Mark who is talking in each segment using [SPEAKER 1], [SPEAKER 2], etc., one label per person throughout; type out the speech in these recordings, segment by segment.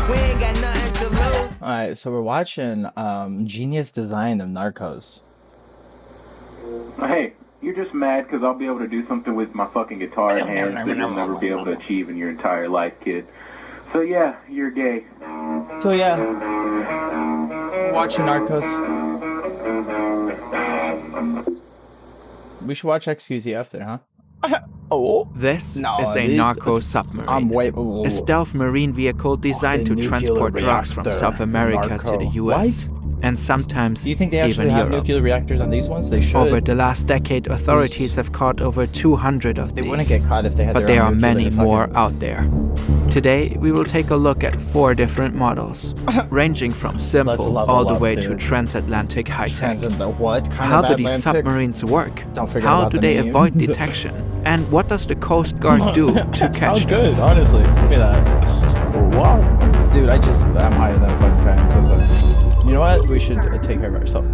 [SPEAKER 1] We ain't got nothing to lose.
[SPEAKER 2] Alright, so we're watching Genius Design of Narcos.
[SPEAKER 3] Hey, you're just mad because I'll be able to do something with my fucking guitar in hand that you'll never be able to achieve in your entire life, kid. So yeah, you're gay.
[SPEAKER 2] So yeah, we're watching Narcos. We should watch XQZ after, huh? Oh,
[SPEAKER 4] This
[SPEAKER 2] no,
[SPEAKER 4] is a
[SPEAKER 2] dude,
[SPEAKER 4] Narcos submarine,
[SPEAKER 2] I'm way.
[SPEAKER 4] a stealth marine vehicle designed to transport drugs from South America to the US, and sometimes
[SPEAKER 2] Do you think they
[SPEAKER 4] even
[SPEAKER 2] actually have
[SPEAKER 4] Europe.
[SPEAKER 2] nuclear reactors on these ones? They should.
[SPEAKER 4] Over the last decade, authorities have caught over 200 of
[SPEAKER 2] They
[SPEAKER 4] these,
[SPEAKER 2] wouldn't get caught if they had
[SPEAKER 4] but
[SPEAKER 2] their
[SPEAKER 4] there
[SPEAKER 2] own
[SPEAKER 4] are
[SPEAKER 2] nuclear
[SPEAKER 4] many
[SPEAKER 2] fucking-
[SPEAKER 4] more out there. Today, we will take a look at 4 different models, ranging from simple
[SPEAKER 2] level
[SPEAKER 4] all the
[SPEAKER 2] up,
[SPEAKER 4] way
[SPEAKER 2] dude.
[SPEAKER 4] to transatlantic high-tech.
[SPEAKER 2] Transit the what? Kind
[SPEAKER 4] How
[SPEAKER 2] of
[SPEAKER 4] do these
[SPEAKER 2] Atlantic?
[SPEAKER 4] submarines work?
[SPEAKER 2] Don't forget
[SPEAKER 4] How
[SPEAKER 2] about
[SPEAKER 4] do
[SPEAKER 2] the
[SPEAKER 4] they
[SPEAKER 2] name.
[SPEAKER 4] avoid detection? And what does the Coast Guard do to
[SPEAKER 2] That
[SPEAKER 4] catch
[SPEAKER 2] was
[SPEAKER 4] them?
[SPEAKER 2] good, honestly. Look at that. Wow. Dude, I'm higher than a fucking guy. I'm so sorry. You know what? We should take care of ourselves.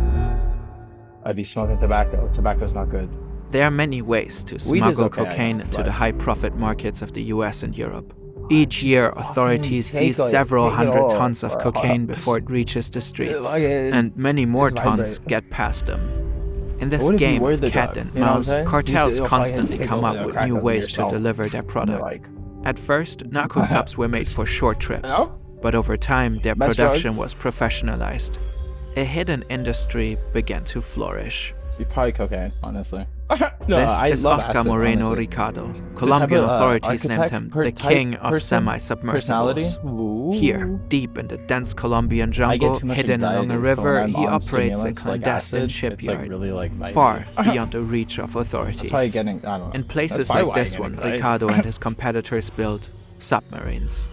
[SPEAKER 2] I'd be smoking tobacco. Tobacco's not good.
[SPEAKER 4] There are many ways to
[SPEAKER 2] Weed is
[SPEAKER 4] smuggle
[SPEAKER 2] okay,
[SPEAKER 4] cocaine
[SPEAKER 2] it's
[SPEAKER 4] into
[SPEAKER 2] like-
[SPEAKER 4] the high-profit markets of the US and Europe. Each year,
[SPEAKER 2] fucking
[SPEAKER 4] authorities seize
[SPEAKER 2] take it
[SPEAKER 4] several hundred
[SPEAKER 2] all,
[SPEAKER 4] tons of
[SPEAKER 2] bro.
[SPEAKER 4] cocaine before it reaches the streets,
[SPEAKER 2] Fucking
[SPEAKER 4] and many more
[SPEAKER 2] just
[SPEAKER 4] tons
[SPEAKER 2] vibrate.
[SPEAKER 4] get past them. In this
[SPEAKER 2] What if you
[SPEAKER 4] game
[SPEAKER 2] were
[SPEAKER 4] of
[SPEAKER 2] the
[SPEAKER 4] cat
[SPEAKER 2] drug?
[SPEAKER 4] and
[SPEAKER 2] You know what I'm
[SPEAKER 4] mouse,
[SPEAKER 2] saying?
[SPEAKER 4] cartels
[SPEAKER 2] You'll
[SPEAKER 4] constantly
[SPEAKER 2] fucking
[SPEAKER 4] come
[SPEAKER 2] take
[SPEAKER 4] up
[SPEAKER 2] over
[SPEAKER 4] with
[SPEAKER 2] the crack
[SPEAKER 4] new
[SPEAKER 2] of
[SPEAKER 4] ways to
[SPEAKER 2] yourself.
[SPEAKER 4] deliver their
[SPEAKER 2] And
[SPEAKER 4] product.
[SPEAKER 2] they're like,
[SPEAKER 4] At first, narco subs were made for short trips,
[SPEAKER 2] No?
[SPEAKER 4] but over time their
[SPEAKER 2] Best drug?
[SPEAKER 4] production was professionalized. A hidden industry began to flourish.
[SPEAKER 2] probably cocaine, honestly.
[SPEAKER 4] This is Oscar
[SPEAKER 2] acid,
[SPEAKER 4] Moreno
[SPEAKER 2] honestly.
[SPEAKER 4] Ricardo.
[SPEAKER 2] The type
[SPEAKER 4] Colombian
[SPEAKER 2] of,
[SPEAKER 4] authorities named
[SPEAKER 2] architect
[SPEAKER 4] him
[SPEAKER 2] per
[SPEAKER 4] the
[SPEAKER 2] type
[SPEAKER 4] king of
[SPEAKER 2] person? Personality?
[SPEAKER 4] semi-submersibles. Here, deep in the dense Colombian
[SPEAKER 2] I get
[SPEAKER 4] jungle,
[SPEAKER 2] too much
[SPEAKER 4] hidden along
[SPEAKER 2] anxiety,
[SPEAKER 4] a
[SPEAKER 2] so
[SPEAKER 4] river,
[SPEAKER 2] when I'm
[SPEAKER 4] he
[SPEAKER 2] on
[SPEAKER 4] operates a
[SPEAKER 2] stimulants like
[SPEAKER 4] clandestine
[SPEAKER 2] acid,
[SPEAKER 4] shipyard,
[SPEAKER 2] it's like really like vibey.
[SPEAKER 4] far beyond the reach of authorities.
[SPEAKER 2] That's why I'm getting, I don't know.
[SPEAKER 4] In places
[SPEAKER 2] That's probably
[SPEAKER 4] like
[SPEAKER 2] why I
[SPEAKER 4] this
[SPEAKER 2] get
[SPEAKER 4] one,
[SPEAKER 2] anxiety.
[SPEAKER 4] Ricardo and his competitors built submarines.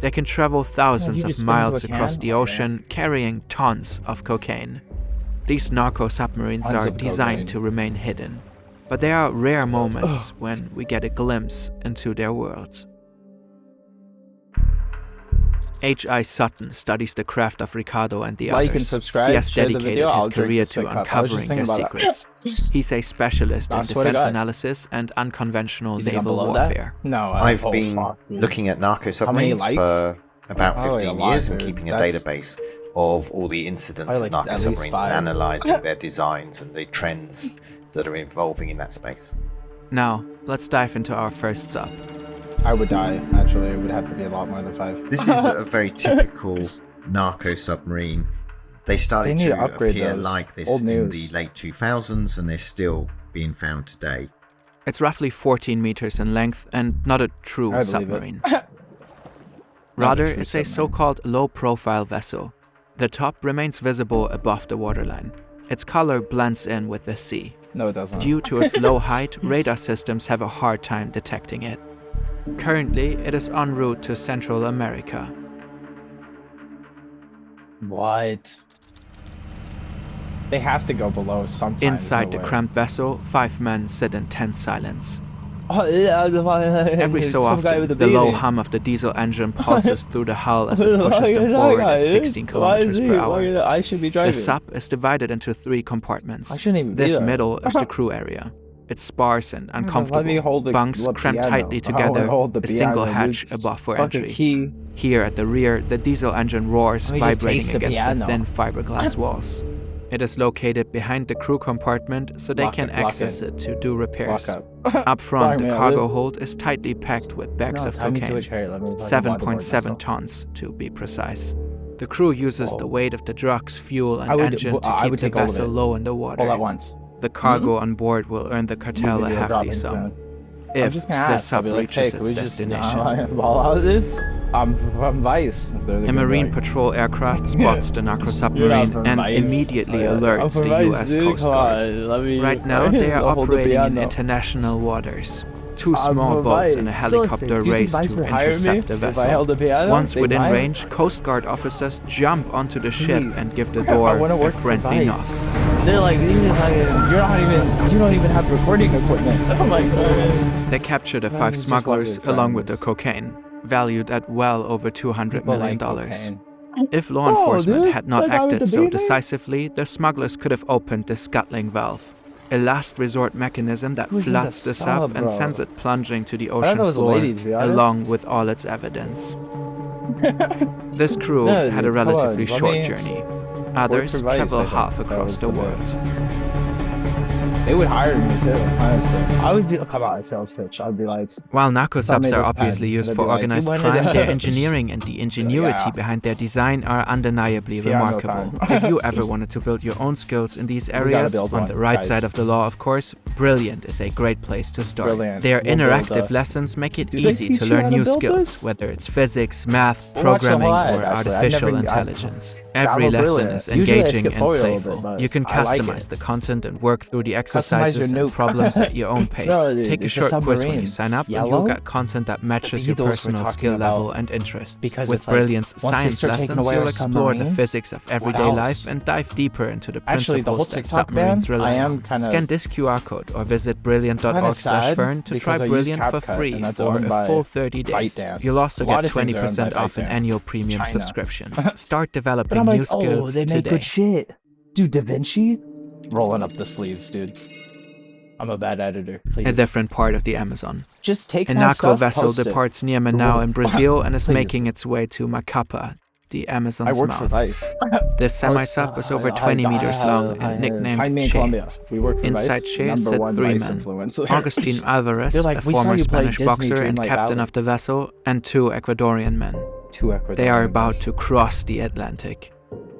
[SPEAKER 4] They can travel thousands
[SPEAKER 2] you
[SPEAKER 4] of
[SPEAKER 2] just spit into
[SPEAKER 4] miles
[SPEAKER 2] a
[SPEAKER 4] across
[SPEAKER 2] can?
[SPEAKER 4] the
[SPEAKER 2] Okay.
[SPEAKER 4] ocean, carrying tons of cocaine. These narco submarines
[SPEAKER 2] Tons
[SPEAKER 4] are
[SPEAKER 2] of
[SPEAKER 4] designed
[SPEAKER 2] cocaine.
[SPEAKER 4] to remain hidden, but there are rare moments when we get a glimpse into their world. H.I. Sutton studies the craft of Ricardo and the
[SPEAKER 2] Like
[SPEAKER 4] others.
[SPEAKER 2] and subscribe,
[SPEAKER 4] He has
[SPEAKER 2] share the
[SPEAKER 4] dedicated
[SPEAKER 2] video, I'll
[SPEAKER 4] his
[SPEAKER 2] drink
[SPEAKER 4] career
[SPEAKER 2] this
[SPEAKER 4] to
[SPEAKER 2] quick cup. I was just
[SPEAKER 4] uncovering their
[SPEAKER 2] thinking about
[SPEAKER 4] secrets. He's a specialist
[SPEAKER 2] I
[SPEAKER 4] in
[SPEAKER 2] swear to
[SPEAKER 4] defense
[SPEAKER 2] God.
[SPEAKER 4] analysis and unconventional
[SPEAKER 2] You think I'm
[SPEAKER 4] naval
[SPEAKER 2] below
[SPEAKER 4] warfare.
[SPEAKER 2] that? No,
[SPEAKER 5] I've
[SPEAKER 2] oh,
[SPEAKER 5] been
[SPEAKER 2] fuck, dude.
[SPEAKER 5] looking at narco
[SPEAKER 2] How many
[SPEAKER 5] submarines
[SPEAKER 2] likes?
[SPEAKER 5] for about
[SPEAKER 2] Oh,
[SPEAKER 5] 15
[SPEAKER 2] yeah, a lot,
[SPEAKER 5] years and
[SPEAKER 2] dude.
[SPEAKER 5] keeping a
[SPEAKER 2] That's-
[SPEAKER 5] database of all the incidents
[SPEAKER 2] Probably
[SPEAKER 5] of
[SPEAKER 2] like
[SPEAKER 5] narco
[SPEAKER 2] at least
[SPEAKER 5] submarines
[SPEAKER 2] 5.
[SPEAKER 5] and analysing their designs and the trends that are evolving in that space.
[SPEAKER 4] Now, let's dive into our first sub.
[SPEAKER 2] I would die, actually. It would have to be a lot more than 5.
[SPEAKER 5] This is a very typical narco submarine. They started
[SPEAKER 2] need to
[SPEAKER 5] to
[SPEAKER 2] upgrade
[SPEAKER 5] appear
[SPEAKER 2] those.
[SPEAKER 5] like this
[SPEAKER 2] Old
[SPEAKER 5] in
[SPEAKER 2] news.
[SPEAKER 5] the late 2000s and they're still being found today.
[SPEAKER 4] It's roughly 14 meters in length and not a true
[SPEAKER 2] I believe it.
[SPEAKER 4] submarine.
[SPEAKER 2] Not
[SPEAKER 4] Rather,
[SPEAKER 2] a true
[SPEAKER 4] it's a
[SPEAKER 2] submarine.
[SPEAKER 4] so-called low-profile vessel. The top remains visible above the waterline. Its color blends in with the sea.
[SPEAKER 2] No, it doesn't.
[SPEAKER 4] Due to its low height, radar systems have a hard time detecting it. Currently, it is en route to Central America.
[SPEAKER 2] What? They have to go below sometimes.
[SPEAKER 4] Inside the
[SPEAKER 2] no way.
[SPEAKER 4] cramped vessel, 5 men sit in tense silence.
[SPEAKER 2] Oh, yeah,
[SPEAKER 4] Every so often, the low hum of the diesel engine pulses through the hull as it pushes them forward at 16 kilometers per hour.
[SPEAKER 2] I should be
[SPEAKER 4] The
[SPEAKER 2] driving.
[SPEAKER 4] sub is divided into 3 compartments.
[SPEAKER 2] I shouldn't even be
[SPEAKER 4] This
[SPEAKER 2] there.
[SPEAKER 4] middle is the crew area. It's sparse and
[SPEAKER 2] Let me
[SPEAKER 4] uncomfortable.
[SPEAKER 2] hold the
[SPEAKER 4] Bunks cramped
[SPEAKER 2] piano.
[SPEAKER 4] tightly
[SPEAKER 2] I wanna
[SPEAKER 4] together,
[SPEAKER 2] hold the
[SPEAKER 4] a single
[SPEAKER 2] piano,
[SPEAKER 4] hatch
[SPEAKER 2] dude.
[SPEAKER 4] above for
[SPEAKER 2] Fucking
[SPEAKER 4] entry.
[SPEAKER 2] key.
[SPEAKER 4] Here at the rear, the diesel engine roars,
[SPEAKER 2] Let me just
[SPEAKER 4] vibrating
[SPEAKER 2] taste the
[SPEAKER 4] against the
[SPEAKER 2] piano.
[SPEAKER 4] thin fiberglass walls. It is located behind the crew compartment so they
[SPEAKER 2] Lock
[SPEAKER 4] can
[SPEAKER 2] it, lock
[SPEAKER 4] access it to do repairs.
[SPEAKER 2] Lock up.
[SPEAKER 4] Up front,
[SPEAKER 2] Lock
[SPEAKER 4] the
[SPEAKER 2] me up,
[SPEAKER 4] cargo
[SPEAKER 2] dude.
[SPEAKER 4] hold is tightly packed with bags
[SPEAKER 2] No,
[SPEAKER 4] of
[SPEAKER 2] tie me to a
[SPEAKER 4] cocaine.
[SPEAKER 2] chair, let me fucking waterboard
[SPEAKER 4] 7.7
[SPEAKER 2] myself.
[SPEAKER 4] tons to be precise. The crew uses
[SPEAKER 2] Whoa.
[SPEAKER 4] the weight of the drugs, fuel, and
[SPEAKER 2] I would-
[SPEAKER 4] engine to
[SPEAKER 2] I
[SPEAKER 4] keep
[SPEAKER 2] would
[SPEAKER 4] the
[SPEAKER 2] take all of
[SPEAKER 4] vessel
[SPEAKER 2] it.
[SPEAKER 4] low in the water.
[SPEAKER 2] All at once.
[SPEAKER 4] The cargo on board will earn the cartel a
[SPEAKER 2] Video
[SPEAKER 4] hefty
[SPEAKER 2] dropping
[SPEAKER 4] sum
[SPEAKER 2] soon. I'm
[SPEAKER 4] if
[SPEAKER 2] just gonna
[SPEAKER 4] the
[SPEAKER 2] ask. I'll
[SPEAKER 4] sub
[SPEAKER 2] be like,
[SPEAKER 4] reaches
[SPEAKER 2] hey, can
[SPEAKER 4] its
[SPEAKER 2] we just
[SPEAKER 4] destination.
[SPEAKER 2] ball out of this? I'm from Vice. They're
[SPEAKER 4] A
[SPEAKER 2] gonna be
[SPEAKER 4] marine
[SPEAKER 2] like,
[SPEAKER 4] patrol aircraft spots the narco
[SPEAKER 2] "You're not
[SPEAKER 4] submarine
[SPEAKER 2] from
[SPEAKER 4] and
[SPEAKER 2] Vice."
[SPEAKER 4] immediately
[SPEAKER 2] I'm
[SPEAKER 4] alerts
[SPEAKER 2] from
[SPEAKER 4] the
[SPEAKER 2] Vice,
[SPEAKER 4] US
[SPEAKER 2] dude.
[SPEAKER 4] Coast
[SPEAKER 2] Come
[SPEAKER 4] Guard.
[SPEAKER 2] on, let me-
[SPEAKER 4] Right now, they are
[SPEAKER 2] I'll hold the
[SPEAKER 4] operating in
[SPEAKER 2] piano.
[SPEAKER 4] international waters. 2
[SPEAKER 2] I'm
[SPEAKER 4] small
[SPEAKER 2] from
[SPEAKER 4] boats
[SPEAKER 2] Vice.
[SPEAKER 4] and a
[SPEAKER 2] Do
[SPEAKER 4] helicopter
[SPEAKER 2] you think
[SPEAKER 4] race
[SPEAKER 2] Vice
[SPEAKER 4] to
[SPEAKER 2] would hire me
[SPEAKER 4] intercept the
[SPEAKER 2] if I
[SPEAKER 4] vessel.
[SPEAKER 2] held the piano?
[SPEAKER 4] Once
[SPEAKER 2] They
[SPEAKER 4] within
[SPEAKER 2] might.
[SPEAKER 4] range, Coast Guard officers jump onto the ship
[SPEAKER 2] Please.
[SPEAKER 4] and give the
[SPEAKER 2] I
[SPEAKER 4] door
[SPEAKER 2] wanna
[SPEAKER 4] a
[SPEAKER 2] work for
[SPEAKER 4] friendly knock.
[SPEAKER 2] Vice. They're like, you don't even have recording equipment. I'm like,
[SPEAKER 4] They capture the
[SPEAKER 2] No,
[SPEAKER 4] 5
[SPEAKER 2] it's just
[SPEAKER 4] smugglers
[SPEAKER 2] like
[SPEAKER 4] along with the
[SPEAKER 2] friends.
[SPEAKER 4] cocaine, valued at well over $200
[SPEAKER 2] people
[SPEAKER 4] million.
[SPEAKER 2] like cocaine.
[SPEAKER 4] If law
[SPEAKER 2] Oh,
[SPEAKER 4] enforcement
[SPEAKER 2] dude,
[SPEAKER 4] had not
[SPEAKER 2] that guy with
[SPEAKER 4] acted
[SPEAKER 2] the
[SPEAKER 4] so
[SPEAKER 2] beanie?
[SPEAKER 4] decisively, the smugglers could have opened the scuttling valve, a last resort mechanism that
[SPEAKER 2] Who's in the
[SPEAKER 4] floods the
[SPEAKER 2] sub,
[SPEAKER 4] sub and
[SPEAKER 2] bro?
[SPEAKER 4] sends it plunging to the
[SPEAKER 2] thought
[SPEAKER 4] ocean
[SPEAKER 2] that was a
[SPEAKER 4] floor
[SPEAKER 2] lady, to be honest.
[SPEAKER 4] along with all its evidence. This crew
[SPEAKER 2] No,
[SPEAKER 4] had a
[SPEAKER 2] dude, come on,
[SPEAKER 4] relatively
[SPEAKER 2] let
[SPEAKER 4] short
[SPEAKER 2] me
[SPEAKER 4] journey. Others
[SPEAKER 2] for Vice,
[SPEAKER 4] travel
[SPEAKER 2] I think.
[SPEAKER 4] half
[SPEAKER 2] That
[SPEAKER 4] across
[SPEAKER 2] was
[SPEAKER 4] the
[SPEAKER 2] the
[SPEAKER 4] world.
[SPEAKER 2] They would hire me too, honestly. I would come out and sales pitch. I'd be like,
[SPEAKER 4] While narco
[SPEAKER 2] "Sell me
[SPEAKER 4] subs are
[SPEAKER 2] this
[SPEAKER 4] obviously
[SPEAKER 2] pen,"
[SPEAKER 4] used
[SPEAKER 2] and
[SPEAKER 4] for
[SPEAKER 2] they'd be like,
[SPEAKER 4] organized
[SPEAKER 2] "You wanted
[SPEAKER 4] crime, their
[SPEAKER 2] a-"
[SPEAKER 4] engineering and the ingenuity
[SPEAKER 2] Yeah.
[SPEAKER 4] behind their design are undeniably
[SPEAKER 2] Yeah, no
[SPEAKER 4] remarkable.
[SPEAKER 2] time.
[SPEAKER 4] If you ever wanted to build your own skills in these
[SPEAKER 2] gotta
[SPEAKER 4] areas,
[SPEAKER 2] build
[SPEAKER 4] on
[SPEAKER 2] one,
[SPEAKER 4] the right
[SPEAKER 2] guys.
[SPEAKER 4] side of the law, of course, Brilliant is a great place to start.
[SPEAKER 2] Brilliant.
[SPEAKER 4] Their
[SPEAKER 2] We'll build
[SPEAKER 4] interactive
[SPEAKER 2] a-
[SPEAKER 4] lessons make it
[SPEAKER 2] Do they
[SPEAKER 4] easy
[SPEAKER 2] teach
[SPEAKER 4] to
[SPEAKER 2] you
[SPEAKER 4] learn
[SPEAKER 2] how to
[SPEAKER 4] new
[SPEAKER 2] build
[SPEAKER 4] skills,
[SPEAKER 2] this?
[SPEAKER 4] whether it's physics, math,
[SPEAKER 2] We'll watch the whole
[SPEAKER 4] programming,
[SPEAKER 2] live,
[SPEAKER 4] or
[SPEAKER 2] actually. I've
[SPEAKER 4] artificial
[SPEAKER 2] never-
[SPEAKER 4] intelligence.
[SPEAKER 2] Download
[SPEAKER 4] Every lesson
[SPEAKER 2] Brilliant.
[SPEAKER 4] is
[SPEAKER 2] Usually I
[SPEAKER 4] engaging
[SPEAKER 2] skip
[SPEAKER 4] and
[SPEAKER 2] forward a little bit,
[SPEAKER 4] playful.
[SPEAKER 2] but
[SPEAKER 4] You can
[SPEAKER 2] I like
[SPEAKER 4] customize
[SPEAKER 2] it.
[SPEAKER 4] the content and work through the
[SPEAKER 2] Customize
[SPEAKER 4] exercises
[SPEAKER 2] your
[SPEAKER 4] and
[SPEAKER 2] nuke.
[SPEAKER 4] problems at your own pace.
[SPEAKER 2] No, dude,
[SPEAKER 4] Take a
[SPEAKER 2] it's a
[SPEAKER 4] short quiz when
[SPEAKER 2] submarine.
[SPEAKER 4] you sign up, and
[SPEAKER 2] Yellow?
[SPEAKER 4] you'll get content that matches your
[SPEAKER 2] Beatles we're
[SPEAKER 4] personal
[SPEAKER 2] talking
[SPEAKER 4] skill level
[SPEAKER 2] about,
[SPEAKER 4] and interests.
[SPEAKER 2] because
[SPEAKER 4] With
[SPEAKER 2] it's like,
[SPEAKER 4] Brilliant's
[SPEAKER 2] once they
[SPEAKER 4] science
[SPEAKER 2] start taking
[SPEAKER 4] lessons,
[SPEAKER 2] away
[SPEAKER 4] you'll
[SPEAKER 2] our
[SPEAKER 4] explore the
[SPEAKER 2] submarines,
[SPEAKER 4] physics of everyday
[SPEAKER 2] else?
[SPEAKER 4] life and dive deeper into the
[SPEAKER 2] Actually, the whole
[SPEAKER 4] principles that
[SPEAKER 2] TikTok
[SPEAKER 4] submarines
[SPEAKER 2] ban,
[SPEAKER 4] rely
[SPEAKER 2] I am
[SPEAKER 4] on.
[SPEAKER 2] kinda-
[SPEAKER 4] Scan this QR code or visit
[SPEAKER 2] Kinda
[SPEAKER 4] brilliant.org/fern
[SPEAKER 2] sad
[SPEAKER 4] to try
[SPEAKER 2] because I use
[SPEAKER 4] Brilliant for
[SPEAKER 2] CapCut,
[SPEAKER 4] free
[SPEAKER 2] and that's
[SPEAKER 4] for
[SPEAKER 2] owned
[SPEAKER 4] a
[SPEAKER 2] by
[SPEAKER 4] full 30 days.
[SPEAKER 2] ByteDance.
[SPEAKER 4] You'll also
[SPEAKER 2] A lot
[SPEAKER 4] get
[SPEAKER 2] of things are owned
[SPEAKER 4] 20%
[SPEAKER 2] by
[SPEAKER 4] off an
[SPEAKER 2] ByteDance.
[SPEAKER 4] annual premium
[SPEAKER 2] China.
[SPEAKER 4] subscription. Start
[SPEAKER 2] But
[SPEAKER 4] developing
[SPEAKER 2] I'm
[SPEAKER 4] new
[SPEAKER 2] like,
[SPEAKER 4] skills
[SPEAKER 2] oh, they make
[SPEAKER 4] today.
[SPEAKER 2] good shit. Dude, Da Vinci? Rolling up the sleeves, dude. I'm a bad editor. Please.
[SPEAKER 4] A different part of the Amazon.
[SPEAKER 2] Just take
[SPEAKER 4] A
[SPEAKER 2] my
[SPEAKER 4] narco
[SPEAKER 2] stuff,
[SPEAKER 4] vessel
[SPEAKER 2] post it.
[SPEAKER 4] departs near Manaus in Brazil and is
[SPEAKER 2] Please.
[SPEAKER 4] making its way to Macapa, the
[SPEAKER 2] I
[SPEAKER 4] Amazon's
[SPEAKER 2] work for
[SPEAKER 4] mouth.
[SPEAKER 2] Vice.
[SPEAKER 4] This semi-sub is over 20 meters long and nicknamed
[SPEAKER 2] Find me in
[SPEAKER 4] Che.
[SPEAKER 2] Colombia. We work for
[SPEAKER 4] Inside
[SPEAKER 2] Vice.
[SPEAKER 4] Che
[SPEAKER 2] Number
[SPEAKER 4] sit
[SPEAKER 2] one
[SPEAKER 4] 3
[SPEAKER 2] Vice
[SPEAKER 4] men.
[SPEAKER 2] influencer.
[SPEAKER 4] Augustin Alvarez,
[SPEAKER 2] They're like,
[SPEAKER 4] a
[SPEAKER 2] "We saw
[SPEAKER 4] former
[SPEAKER 2] you play
[SPEAKER 4] Spanish
[SPEAKER 2] Disney
[SPEAKER 4] boxer and
[SPEAKER 2] Dreamlight
[SPEAKER 4] captain
[SPEAKER 2] Valley."
[SPEAKER 4] of the vessel, and 2 Ecuadorian men.
[SPEAKER 2] 2 Ecuadorian.
[SPEAKER 4] They are about to cross the Atlantic.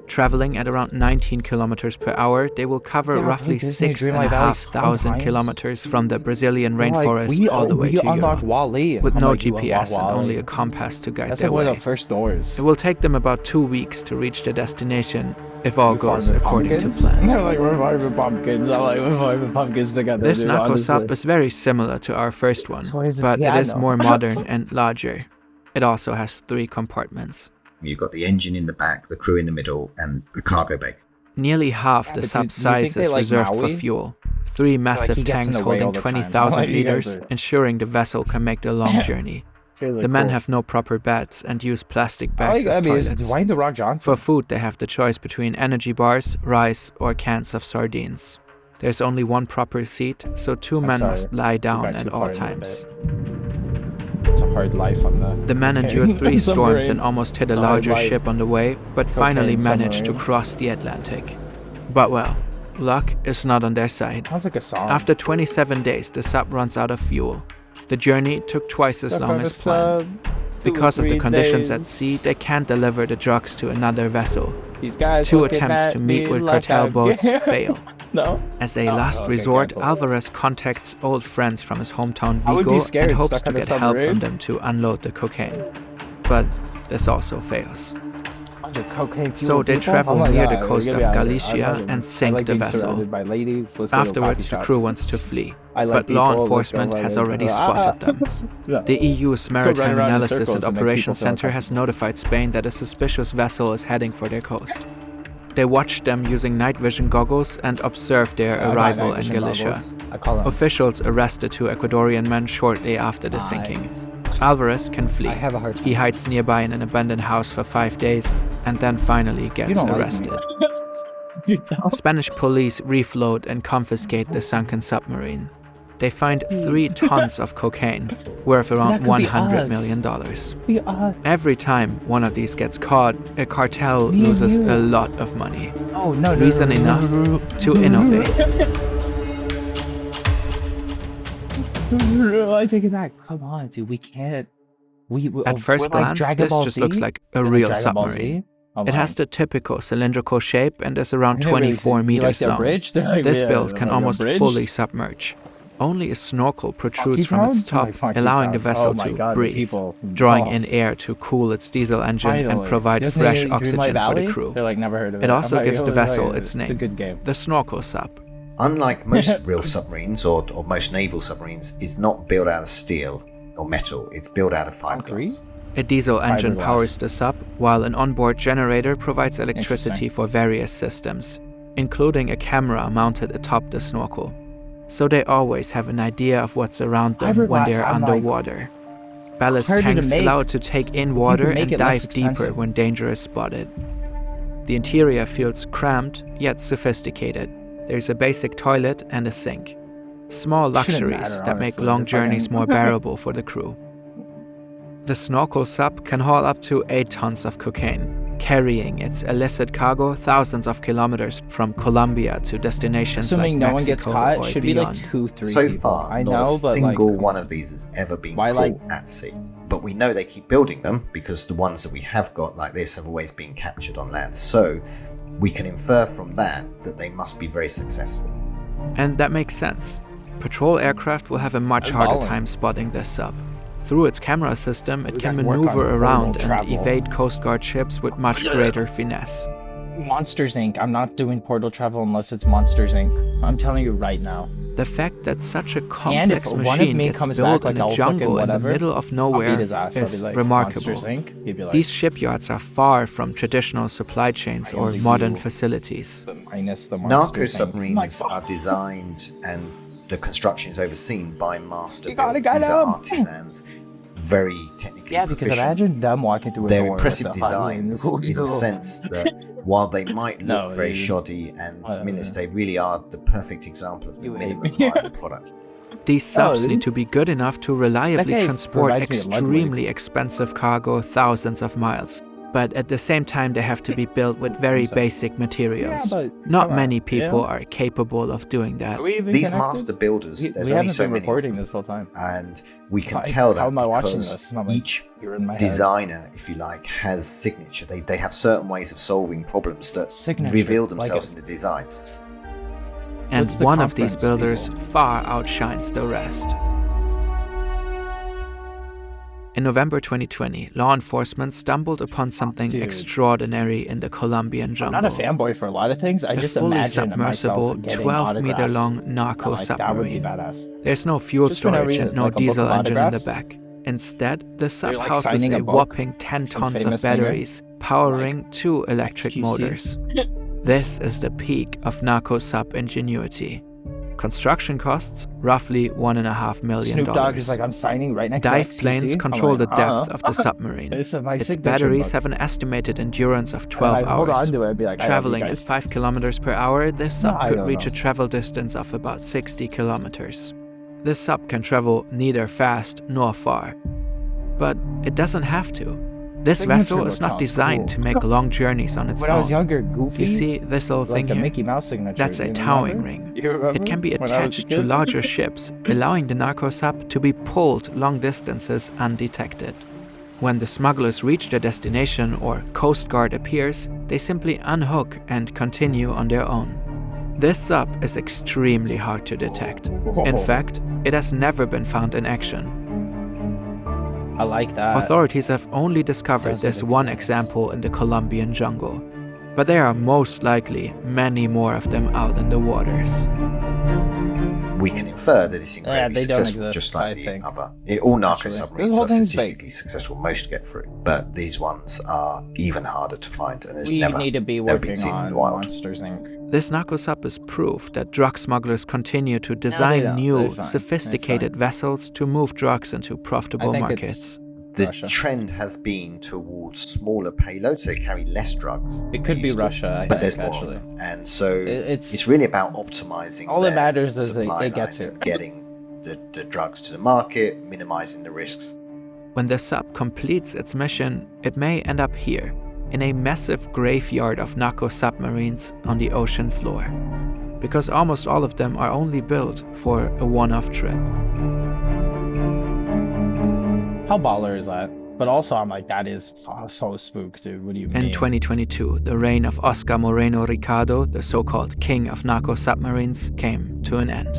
[SPEAKER 4] Traveling at around 19 kilometers per hour, they will cover
[SPEAKER 2] Yeah,
[SPEAKER 4] roughly
[SPEAKER 2] Disney Dreamlight Valley so
[SPEAKER 4] 6,500
[SPEAKER 2] times.
[SPEAKER 4] kilometers from the Brazilian
[SPEAKER 2] They're like,
[SPEAKER 4] rainforest all the way
[SPEAKER 2] we
[SPEAKER 4] to
[SPEAKER 2] unlocked
[SPEAKER 4] Europe.
[SPEAKER 2] Wally.
[SPEAKER 4] With
[SPEAKER 2] I'm
[SPEAKER 4] no
[SPEAKER 2] like, "You
[SPEAKER 4] GPS and
[SPEAKER 2] unlocked
[SPEAKER 4] only
[SPEAKER 2] Wally?"
[SPEAKER 4] a compass to guide
[SPEAKER 2] That's
[SPEAKER 4] their
[SPEAKER 2] like one
[SPEAKER 4] way.
[SPEAKER 2] of the first doors.
[SPEAKER 4] It will take them about 2 weeks to reach their destination if all
[SPEAKER 2] You
[SPEAKER 4] goes
[SPEAKER 2] farming
[SPEAKER 4] according to
[SPEAKER 2] pumpkins?
[SPEAKER 4] plan.
[SPEAKER 2] They're like, we're farming pumpkins. I'm like, we're farming pumpkins together.
[SPEAKER 4] This
[SPEAKER 2] dude,
[SPEAKER 4] narco
[SPEAKER 2] honestly.
[SPEAKER 4] sub is very similar to our first one,
[SPEAKER 2] So is this
[SPEAKER 4] but it is
[SPEAKER 2] piano.
[SPEAKER 4] more modern and larger. It also has 3 compartments.
[SPEAKER 5] You've got the engine in the back, the crew in the middle, and the cargo bay.
[SPEAKER 4] Nearly half the
[SPEAKER 2] but
[SPEAKER 4] sub's
[SPEAKER 2] do you think
[SPEAKER 4] size
[SPEAKER 2] they
[SPEAKER 4] is
[SPEAKER 2] like
[SPEAKER 4] reserved for
[SPEAKER 2] Maui?
[SPEAKER 4] fuel. 3 massive
[SPEAKER 2] he gets in
[SPEAKER 4] tanks
[SPEAKER 2] the way all
[SPEAKER 4] holding
[SPEAKER 2] the time.
[SPEAKER 4] 20,000
[SPEAKER 2] Like, you guys
[SPEAKER 4] liters,
[SPEAKER 2] are-
[SPEAKER 4] ensuring the vessel can make the long journey.
[SPEAKER 2] Really
[SPEAKER 4] The men
[SPEAKER 2] cool.
[SPEAKER 4] have no proper beds and use plastic
[SPEAKER 2] I
[SPEAKER 4] bags
[SPEAKER 2] like,
[SPEAKER 4] as
[SPEAKER 2] I mean,
[SPEAKER 4] toilets.
[SPEAKER 2] it's Dwayne The Rock Johnson.
[SPEAKER 4] For food, they have the choice between energy bars, rice, or cans of sardines. There's only one proper seat, so 2 men
[SPEAKER 2] sorry.
[SPEAKER 4] must lie
[SPEAKER 2] You
[SPEAKER 4] down
[SPEAKER 2] got
[SPEAKER 4] at
[SPEAKER 2] too
[SPEAKER 4] all
[SPEAKER 2] far into
[SPEAKER 4] times.
[SPEAKER 2] It's a hard life on the.
[SPEAKER 4] The men endured 3 storms
[SPEAKER 2] Submarine.
[SPEAKER 4] and almost hit a
[SPEAKER 2] It's a hard
[SPEAKER 4] larger
[SPEAKER 2] life.
[SPEAKER 4] ship on the way, but finally
[SPEAKER 2] Cocaine
[SPEAKER 4] managed to
[SPEAKER 2] submarine.
[SPEAKER 4] cross the Atlantic. But well, luck is not on their side.
[SPEAKER 2] Sounds like a song.
[SPEAKER 4] After 27 days, the sub runs out of fuel. The journey took twice as
[SPEAKER 2] Stuck
[SPEAKER 4] long
[SPEAKER 2] on a
[SPEAKER 4] as planned.
[SPEAKER 2] sub, 2
[SPEAKER 4] Because
[SPEAKER 2] or
[SPEAKER 4] of the
[SPEAKER 2] 3
[SPEAKER 4] conditions
[SPEAKER 2] days.
[SPEAKER 4] at sea, they can't deliver the drugs to another vessel.
[SPEAKER 2] These guys
[SPEAKER 4] 2
[SPEAKER 2] looking
[SPEAKER 4] attempts
[SPEAKER 2] at
[SPEAKER 4] to meet
[SPEAKER 2] me
[SPEAKER 4] with
[SPEAKER 2] like
[SPEAKER 4] cartel
[SPEAKER 2] I'm-
[SPEAKER 4] boats fail.
[SPEAKER 2] No.
[SPEAKER 4] As a
[SPEAKER 2] Oh,
[SPEAKER 4] last
[SPEAKER 2] okay,
[SPEAKER 4] resort,
[SPEAKER 2] cancel.
[SPEAKER 4] Alvarez contacts old friends from his hometown
[SPEAKER 2] I would be
[SPEAKER 4] Vigo
[SPEAKER 2] scared
[SPEAKER 4] and hopes
[SPEAKER 2] stuck
[SPEAKER 4] to
[SPEAKER 2] on a
[SPEAKER 4] get help
[SPEAKER 2] submarine.
[SPEAKER 4] from them to unload the cocaine. But this also fails.
[SPEAKER 2] Bunch of cocaine
[SPEAKER 4] So
[SPEAKER 2] fueled
[SPEAKER 4] they
[SPEAKER 2] people?
[SPEAKER 4] travel
[SPEAKER 2] Oh my
[SPEAKER 4] near
[SPEAKER 2] God,
[SPEAKER 4] the coast
[SPEAKER 2] get
[SPEAKER 4] of
[SPEAKER 2] me out here.
[SPEAKER 4] Galicia
[SPEAKER 2] I love it.
[SPEAKER 4] and
[SPEAKER 2] I
[SPEAKER 4] sink
[SPEAKER 2] like
[SPEAKER 4] the
[SPEAKER 2] being
[SPEAKER 4] vessel.
[SPEAKER 2] surrounded by ladies. Let's go to a
[SPEAKER 4] Afterwards,
[SPEAKER 2] coffee
[SPEAKER 4] the
[SPEAKER 2] shop.
[SPEAKER 4] crew wants to flee,
[SPEAKER 2] I like
[SPEAKER 4] but law
[SPEAKER 2] people, let's go
[SPEAKER 4] enforcement
[SPEAKER 2] right
[SPEAKER 4] has
[SPEAKER 2] in.
[SPEAKER 4] already spotted them.
[SPEAKER 2] Yeah.
[SPEAKER 4] The EU's
[SPEAKER 2] run
[SPEAKER 4] Maritime
[SPEAKER 2] around in
[SPEAKER 4] Analysis
[SPEAKER 2] circles
[SPEAKER 4] and
[SPEAKER 2] and make people
[SPEAKER 4] Operations
[SPEAKER 2] feel
[SPEAKER 4] Center has
[SPEAKER 2] uncomfortable.
[SPEAKER 4] notified Spain that a suspicious vessel is heading for their coast. They watched them using night vision goggles and observed their
[SPEAKER 2] I got
[SPEAKER 4] arrival
[SPEAKER 2] night
[SPEAKER 4] in
[SPEAKER 2] vision
[SPEAKER 4] Galicia.
[SPEAKER 2] goggles. I call them.
[SPEAKER 4] Officials arrested 2 Ecuadorian men shortly after the sinking. Alvarez can flee.
[SPEAKER 2] I have a hard time.
[SPEAKER 4] He hides nearby in an abandoned house for 5 days and then finally
[SPEAKER 2] You
[SPEAKER 4] gets
[SPEAKER 2] don't like me.
[SPEAKER 4] arrested.
[SPEAKER 2] You don't.
[SPEAKER 4] Spanish police refloat and confiscate the sunken submarine. They find 3 tons of cocaine, worth
[SPEAKER 2] That
[SPEAKER 4] around
[SPEAKER 2] could be
[SPEAKER 4] $100
[SPEAKER 2] us.
[SPEAKER 4] million.
[SPEAKER 2] We are.
[SPEAKER 4] Every time one of these gets caught, a cartel
[SPEAKER 2] Me and
[SPEAKER 4] loses
[SPEAKER 2] you.
[SPEAKER 4] a lot of money.
[SPEAKER 2] Oh no!
[SPEAKER 4] Reason enough to innovate.
[SPEAKER 2] I take it back. Come on, dude. We can't.
[SPEAKER 4] At first
[SPEAKER 2] we're like
[SPEAKER 4] glance,
[SPEAKER 2] Dragon
[SPEAKER 4] this
[SPEAKER 2] Ball
[SPEAKER 4] just
[SPEAKER 2] Z?
[SPEAKER 4] looks like a
[SPEAKER 2] We're like
[SPEAKER 4] real
[SPEAKER 2] Dragon Ball Z?
[SPEAKER 4] submarine.
[SPEAKER 2] Oh,
[SPEAKER 4] It
[SPEAKER 2] my.
[SPEAKER 4] has the typical cylindrical shape and is around
[SPEAKER 2] I never really
[SPEAKER 4] 24
[SPEAKER 2] seen- you like
[SPEAKER 4] meters
[SPEAKER 2] their
[SPEAKER 4] long.
[SPEAKER 2] bridge? They're like,
[SPEAKER 4] This
[SPEAKER 2] yeah,
[SPEAKER 4] build can
[SPEAKER 2] like a
[SPEAKER 4] almost
[SPEAKER 2] bridge?
[SPEAKER 4] fully submerge. Only a snorkel protrudes
[SPEAKER 2] Funky
[SPEAKER 4] from its
[SPEAKER 2] Town?
[SPEAKER 4] top,
[SPEAKER 2] Like Funky
[SPEAKER 4] allowing the
[SPEAKER 2] Town.
[SPEAKER 4] vessel
[SPEAKER 2] Oh my
[SPEAKER 4] to
[SPEAKER 2] God, the
[SPEAKER 4] breathe,
[SPEAKER 2] people.
[SPEAKER 4] drawing
[SPEAKER 2] Boss.
[SPEAKER 4] in air to cool its diesel engine and
[SPEAKER 2] Finally.
[SPEAKER 4] provide
[SPEAKER 2] Disney
[SPEAKER 4] fresh
[SPEAKER 2] Dreamlight
[SPEAKER 4] oxygen for
[SPEAKER 2] Valley?
[SPEAKER 4] the crew.
[SPEAKER 2] They're like, never heard of it.
[SPEAKER 4] It also
[SPEAKER 2] I'm like,
[SPEAKER 4] gives the
[SPEAKER 2] oh,
[SPEAKER 4] vessel
[SPEAKER 2] yeah,
[SPEAKER 4] its name,
[SPEAKER 2] It's a good game.
[SPEAKER 4] the snorkel sub.
[SPEAKER 5] Unlike most real submarines or most naval submarines, it's not built out of steel or metal. It's built out of fiberglass.
[SPEAKER 4] A diesel engine
[SPEAKER 2] Fiberglass.
[SPEAKER 4] powers the sub, while an onboard generator provides electricity for various systems, including a camera mounted atop the snorkel. So they always have an idea of what's around them when
[SPEAKER 2] Fiberglass,
[SPEAKER 4] they're
[SPEAKER 2] I'm like,
[SPEAKER 4] underwater. Ballast
[SPEAKER 2] harder to
[SPEAKER 4] tanks
[SPEAKER 2] make.
[SPEAKER 4] allow it to take in water
[SPEAKER 2] make
[SPEAKER 4] and
[SPEAKER 2] it less
[SPEAKER 4] dive deeper
[SPEAKER 2] expensive.
[SPEAKER 4] when danger is spotted. The interior feels cramped yet sophisticated. There's a basic toilet and a sink. Small
[SPEAKER 2] Shouldn't
[SPEAKER 4] luxuries
[SPEAKER 2] matter,
[SPEAKER 4] that make
[SPEAKER 2] honestly.
[SPEAKER 4] long
[SPEAKER 2] They're
[SPEAKER 4] journeys
[SPEAKER 2] fucking-
[SPEAKER 4] more bearable for the crew. The snorkel sub can haul up to 8 tons of cocaine, carrying its illicit cargo thousands of kilometers from Colombia to destinations
[SPEAKER 2] Assuming
[SPEAKER 4] like
[SPEAKER 2] no one gets
[SPEAKER 4] Mexico
[SPEAKER 2] caught,
[SPEAKER 4] or
[SPEAKER 2] should be like
[SPEAKER 4] beyond.
[SPEAKER 2] 2-3
[SPEAKER 5] So
[SPEAKER 2] people.
[SPEAKER 5] far,
[SPEAKER 2] I
[SPEAKER 5] not
[SPEAKER 2] know,
[SPEAKER 5] a
[SPEAKER 2] but
[SPEAKER 5] single
[SPEAKER 2] like,
[SPEAKER 5] one of these has ever been
[SPEAKER 2] why,
[SPEAKER 5] caught
[SPEAKER 2] like-
[SPEAKER 5] at sea. But we know they keep building them because the ones that we have got like this have always been captured on land. So we can infer from that they must be very successful.
[SPEAKER 4] And that makes sense. Patrol aircraft will have a much
[SPEAKER 2] I'm
[SPEAKER 4] harder
[SPEAKER 2] balling.
[SPEAKER 4] time spotting this sub. Through its camera system, it
[SPEAKER 2] We
[SPEAKER 4] can
[SPEAKER 2] gotta work on
[SPEAKER 4] maneuver
[SPEAKER 2] portal
[SPEAKER 4] around and
[SPEAKER 2] travel.
[SPEAKER 4] evade Coast Guard ships with much greater finesse.
[SPEAKER 2] Monsters Inc. I'm not doing portal travel unless it's Monsters Inc. I'm telling you right now.
[SPEAKER 4] The fact that such a
[SPEAKER 2] And
[SPEAKER 4] complex
[SPEAKER 2] if one of
[SPEAKER 4] machine
[SPEAKER 2] me
[SPEAKER 4] gets
[SPEAKER 2] comes
[SPEAKER 4] built
[SPEAKER 2] back like
[SPEAKER 4] in a
[SPEAKER 2] I'll fucking
[SPEAKER 4] jungle in the
[SPEAKER 2] whatever,
[SPEAKER 4] middle of
[SPEAKER 2] I'll beat
[SPEAKER 4] nowhere
[SPEAKER 2] his ass. I'll
[SPEAKER 4] is
[SPEAKER 2] be like,
[SPEAKER 4] remarkable.
[SPEAKER 2] Monsters Inc. He'd be like,
[SPEAKER 4] These shipyards are far from traditional supply chains
[SPEAKER 2] I
[SPEAKER 4] or
[SPEAKER 2] only
[SPEAKER 4] modern
[SPEAKER 2] do
[SPEAKER 4] facilities.
[SPEAKER 2] minus the
[SPEAKER 5] Narco
[SPEAKER 2] Monsters Inc.
[SPEAKER 5] submarines are designed and the construction is overseen by master
[SPEAKER 2] You gotta
[SPEAKER 5] builders.
[SPEAKER 2] get
[SPEAKER 5] These are
[SPEAKER 2] 'em.
[SPEAKER 5] artisans, very technically
[SPEAKER 2] Yeah, because
[SPEAKER 5] proficient.
[SPEAKER 2] imagine them walking through a
[SPEAKER 5] They're
[SPEAKER 2] door
[SPEAKER 5] impressive
[SPEAKER 2] with the hot
[SPEAKER 5] designs
[SPEAKER 2] wing.
[SPEAKER 5] in the sense that while they might look
[SPEAKER 2] No,
[SPEAKER 5] very
[SPEAKER 2] you-
[SPEAKER 5] shoddy and
[SPEAKER 2] whatever.
[SPEAKER 5] menace, they really are the perfect example of the
[SPEAKER 2] You
[SPEAKER 5] minimum
[SPEAKER 2] hate me.
[SPEAKER 5] viable product.
[SPEAKER 4] These subs
[SPEAKER 2] dude.
[SPEAKER 4] need to be good enough to reliably
[SPEAKER 2] That guy
[SPEAKER 4] transport
[SPEAKER 2] reminds me of Ludwig.
[SPEAKER 4] extremely expensive cargo thousands of miles. But at the same time, they have to be built with very
[SPEAKER 2] So-
[SPEAKER 4] basic materials.
[SPEAKER 2] Yeah, but
[SPEAKER 4] Not
[SPEAKER 2] come on,
[SPEAKER 4] many
[SPEAKER 2] you
[SPEAKER 4] people
[SPEAKER 2] know?
[SPEAKER 4] are capable of doing that.
[SPEAKER 2] Are we even
[SPEAKER 5] These
[SPEAKER 2] connected?
[SPEAKER 5] master builders,
[SPEAKER 2] We
[SPEAKER 5] there's only
[SPEAKER 2] haven't
[SPEAKER 5] so
[SPEAKER 2] been
[SPEAKER 5] many of
[SPEAKER 2] recording
[SPEAKER 5] them,
[SPEAKER 2] this whole time.
[SPEAKER 5] and we can
[SPEAKER 2] How-
[SPEAKER 5] tell that
[SPEAKER 2] how am I watching
[SPEAKER 5] because
[SPEAKER 2] this? And I'm like,
[SPEAKER 5] each
[SPEAKER 2] You're in my head.
[SPEAKER 5] designer, if you like, has signature. They have certain ways of solving problems that
[SPEAKER 2] Signature,
[SPEAKER 5] reveal
[SPEAKER 2] like
[SPEAKER 5] themselves
[SPEAKER 2] it.
[SPEAKER 5] in the designs.
[SPEAKER 4] And
[SPEAKER 2] What's the
[SPEAKER 4] one of these
[SPEAKER 2] conference,
[SPEAKER 4] builders
[SPEAKER 2] people?
[SPEAKER 4] far outshines the rest. In November 2020, law enforcement stumbled upon something
[SPEAKER 2] Dude.
[SPEAKER 4] extraordinary in the Colombian
[SPEAKER 2] I'm
[SPEAKER 4] jungle.
[SPEAKER 2] not a fanboy for a lot of things. I
[SPEAKER 4] A
[SPEAKER 2] just
[SPEAKER 4] fully
[SPEAKER 2] imagine
[SPEAKER 4] submersible,
[SPEAKER 2] myself getting
[SPEAKER 4] 12-meter-long
[SPEAKER 2] autographs.
[SPEAKER 4] narco
[SPEAKER 2] I'm like, that would be
[SPEAKER 4] submarine.
[SPEAKER 2] badass.
[SPEAKER 4] There's no fuel
[SPEAKER 2] Just for no
[SPEAKER 4] storage
[SPEAKER 2] reason,
[SPEAKER 4] and no
[SPEAKER 2] like a book
[SPEAKER 4] diesel
[SPEAKER 2] of
[SPEAKER 4] engine in the
[SPEAKER 2] autographs?
[SPEAKER 4] back. Instead, the sub
[SPEAKER 2] You're, like,
[SPEAKER 4] houses
[SPEAKER 2] signing
[SPEAKER 4] a
[SPEAKER 2] a book,
[SPEAKER 4] whopping 10
[SPEAKER 2] some
[SPEAKER 4] tons of
[SPEAKER 2] famous singer?
[SPEAKER 4] batteries, powering 2 electric
[SPEAKER 2] XQC?
[SPEAKER 4] motors. This is the peak of narco sub ingenuity. Construction costs roughly $1.5 million.
[SPEAKER 2] Snoop Dogg is like, I'm signing right next
[SPEAKER 4] Dive
[SPEAKER 2] to XQC.
[SPEAKER 4] planes
[SPEAKER 2] I'm
[SPEAKER 4] control
[SPEAKER 2] like,
[SPEAKER 4] the depth of the submarine.
[SPEAKER 2] This is my
[SPEAKER 4] Its
[SPEAKER 2] signature
[SPEAKER 4] batteries
[SPEAKER 2] book.
[SPEAKER 4] have an estimated endurance of
[SPEAKER 2] And
[SPEAKER 4] 12
[SPEAKER 2] I'd hold
[SPEAKER 4] hours.
[SPEAKER 2] on to it and be like, I love you
[SPEAKER 4] Traveling at
[SPEAKER 2] guys.
[SPEAKER 4] 5 kilometers per hour, this sub
[SPEAKER 2] I
[SPEAKER 4] could
[SPEAKER 2] don't
[SPEAKER 4] reach
[SPEAKER 2] know.
[SPEAKER 4] a travel distance of about 60 kilometers. This sub can travel neither fast nor far. But it doesn't have to. This
[SPEAKER 2] Signature
[SPEAKER 4] vessel
[SPEAKER 2] book
[SPEAKER 4] is not
[SPEAKER 2] sounds
[SPEAKER 4] designed
[SPEAKER 2] cool.
[SPEAKER 4] to make long journeys on its
[SPEAKER 2] When I was
[SPEAKER 4] own.
[SPEAKER 2] younger, Goofy,
[SPEAKER 4] You see this little thing
[SPEAKER 2] like a
[SPEAKER 4] here?
[SPEAKER 2] Mickey Mouse signature.
[SPEAKER 4] That's a
[SPEAKER 2] you
[SPEAKER 4] towing
[SPEAKER 2] remember?
[SPEAKER 4] ring.
[SPEAKER 2] You remember
[SPEAKER 4] It can be
[SPEAKER 2] when I was a
[SPEAKER 4] attached to
[SPEAKER 2] kid?
[SPEAKER 4] larger ships, allowing the narco sub to be pulled long distances undetected. When the smugglers reach their destination or Coast Guard appears, they simply unhook and continue on their own. This sub is extremely hard to detect. In fact, it has never been found in action.
[SPEAKER 2] I like that.
[SPEAKER 4] Authorities have only discovered
[SPEAKER 2] doesn't
[SPEAKER 4] this one
[SPEAKER 2] exist.
[SPEAKER 4] example in the Colombian jungle, but there are most likely many more of them out in the waters.
[SPEAKER 5] We can infer that it's incredibly
[SPEAKER 2] they don't
[SPEAKER 5] successful,
[SPEAKER 2] exist,
[SPEAKER 5] just like
[SPEAKER 2] I
[SPEAKER 5] the
[SPEAKER 2] think.
[SPEAKER 5] other. All narco
[SPEAKER 2] Actually.
[SPEAKER 5] submarines
[SPEAKER 2] This whole
[SPEAKER 5] are
[SPEAKER 2] thing's
[SPEAKER 5] statistically successful. Most get through, but these ones are even harder to find, and there's
[SPEAKER 2] We
[SPEAKER 5] never
[SPEAKER 2] need to be
[SPEAKER 5] never been
[SPEAKER 2] working
[SPEAKER 5] seen in
[SPEAKER 2] on
[SPEAKER 5] the wild.
[SPEAKER 2] Monsters Inc.
[SPEAKER 4] This narco sub is proof that drug smugglers continue to
[SPEAKER 2] they
[SPEAKER 4] design
[SPEAKER 2] don't.
[SPEAKER 4] new,
[SPEAKER 2] They're fine.
[SPEAKER 4] sophisticated
[SPEAKER 2] It's
[SPEAKER 4] vessels to move drugs into profitable
[SPEAKER 2] I think
[SPEAKER 4] markets.
[SPEAKER 5] The
[SPEAKER 2] Russia.
[SPEAKER 5] trend has been towards smaller payloads, so they carry less drugs. than
[SPEAKER 2] It
[SPEAKER 5] they
[SPEAKER 2] could be
[SPEAKER 5] used to,
[SPEAKER 2] Russia, I
[SPEAKER 5] but
[SPEAKER 2] think,
[SPEAKER 5] there's more
[SPEAKER 2] actually.
[SPEAKER 5] of them, and so
[SPEAKER 2] It's
[SPEAKER 5] it's really about optimizing.
[SPEAKER 2] all that
[SPEAKER 5] their
[SPEAKER 2] matters is
[SPEAKER 5] supply
[SPEAKER 2] it gets
[SPEAKER 5] lines
[SPEAKER 2] it.
[SPEAKER 5] and getting the drugs to the market, minimizing the risks.
[SPEAKER 4] When the sub completes its mission, it may end up here, in a massive graveyard of narco submarines on the ocean floor. Because almost all of them are only built for a one-off trip.
[SPEAKER 2] How baller is that? But also, I'm like, that is so spook, dude. What do you mean?
[SPEAKER 4] In 2022, the reign of Oscar Moreno Ricardo, the so-called king of narco submarines, came to an end.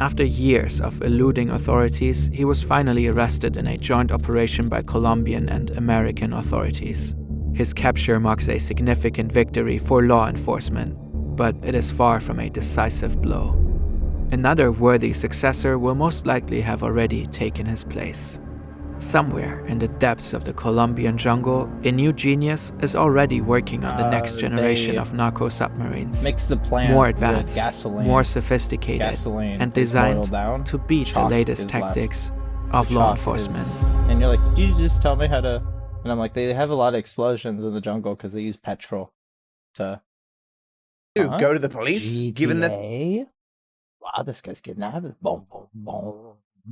[SPEAKER 4] After years of eluding authorities, he was finally arrested in a joint operation by Colombian and American authorities. His capture marks a significant victory for law enforcement, but it is far from a decisive blow. Another worthy successor will most likely have already taken his place. Somewhere in the depths of the Colombian jungle, a new genius is already working on the next generation
[SPEAKER 2] they
[SPEAKER 4] of narco submarines.
[SPEAKER 2] Mix the plant
[SPEAKER 4] More
[SPEAKER 2] with
[SPEAKER 4] advanced,
[SPEAKER 2] gasoline.
[SPEAKER 4] more sophisticated,
[SPEAKER 2] gasoline
[SPEAKER 4] and
[SPEAKER 2] is boiled
[SPEAKER 4] designed
[SPEAKER 2] down.
[SPEAKER 4] to beat the
[SPEAKER 2] Chalk
[SPEAKER 4] latest
[SPEAKER 2] is left.
[SPEAKER 4] tactics of
[SPEAKER 2] The
[SPEAKER 4] law
[SPEAKER 2] chalk
[SPEAKER 4] enforcement.
[SPEAKER 2] is- And you're like, did you just tell me how to? And I'm like, they have a lot of explosions in the jungle because they use petrol to.
[SPEAKER 6] Dude, go to the police. Given that
[SPEAKER 2] GTA? Wow, this guy's kidnapped. Boom, boom, boom.